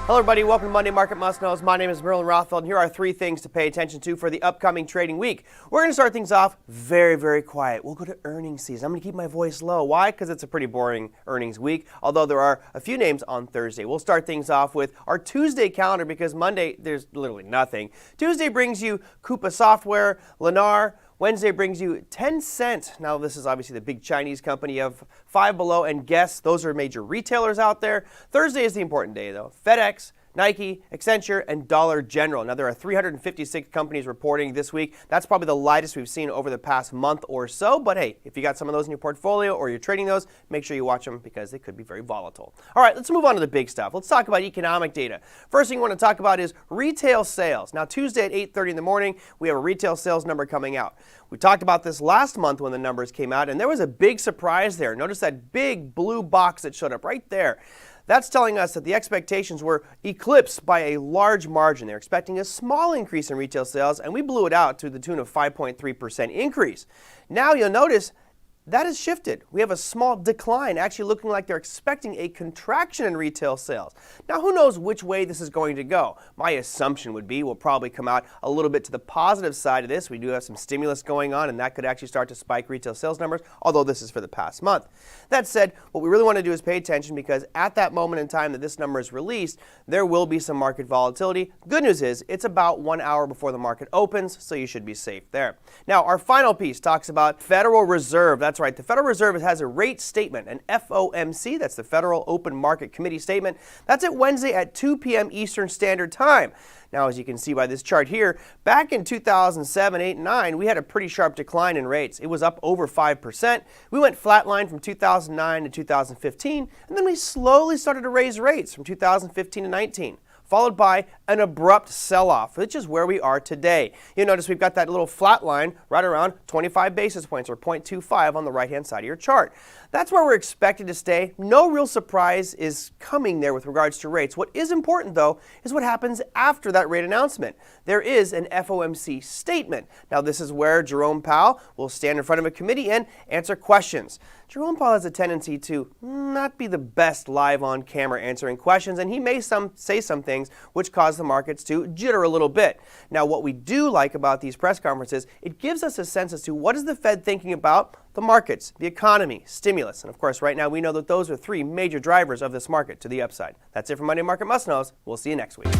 Hello everybody, welcome to Monday Market Must Knows. My name is Merlin Rothfeld, and here are 3 things to pay attention to for the upcoming trading week. We're going to start things off very quiet. We'll go to earnings season. I'm going to keep my voice low. Why? Because it's a pretty boring earnings week, although there are a few names on Thursday. We'll start things off with our Tuesday calendar because Monday, there's literally nothing. Tuesday brings you Coupa Software, Lennar. Wednesday brings you Tencent. Now, this is obviously the big Chinese company of Five Below and Guess. Those are major retailers out there. Thursday is the important day, though. FedEx, Nike, Accenture, and Dollar General. Now, there are 356 companies reporting this week. That's probably the lightest we've seen over the past month or so. But hey, if you got some of those in your portfolio or you're trading those, make sure you watch them because they could be very volatile. All right, let's move on to the big stuff. Let's talk about economic data. First thing we want to talk about is retail sales. Now, Tuesday at 8:30 in the morning, we have a retail sales number coming out. We talked about this last month when the numbers came out, and there was a big surprise there. Notice that big blue box that showed up right there. That's telling us that the expectations were eclipsed by a large margin. They're expecting a small increase in retail sales, and we blew it out to the tune of 5.3% increase. Now you'll notice that has shifted. We have a small decline, actually looking like they're expecting a contraction in retail sales. Now, who knows which way this is going to go? My assumption would be we'll probably come out a little bit to the positive side of this. We do have some stimulus going on, and that could actually start to spike retail sales numbers, although this is for the past month. That said, what we really want to do is pay attention because at that moment in time that this number is released, there will be some market volatility. Good news is it's about 1 hour before the market opens, so you should be safe there. Now, our final piece talks about Federal Reserve. That's right. The Federal Reserve has a rate statement, an FOMC. That's the Federal Open Market Committee statement. That's at Wednesday at 2 p.m. Eastern Standard Time. Now, as you can see by this chart here, back in 2007, 8, and 9, we had a pretty sharp decline in rates. It was up over 5%. We went flatline from 2009 to 2015, and then we slowly started to raise rates from 2015 to 19. Followed by an abrupt sell-off, which is where we are today. You notice we've got that little flat line right around 25 basis points or 0.25 on the right-hand side of your chart. That's where we're expected to stay. No real surprise is coming there with regards to rates. What is important, though, is what happens after that rate announcement. There is an FOMC statement. Now, this is where Jerome Powell will stand in front of a committee and answer questions. Jerome Powell has a tendency to not be the best live on camera answering questions, and he may say some things which cause the markets to jitter a little bit. Now, what we do like about these press conferences, it gives us a sense as to what is the Fed thinking about the markets, the economy, stimulus. And of course, right now we know that those are 3 major drivers of this market to the upside. That's it for Monday Market Must Knows. We'll see you next week.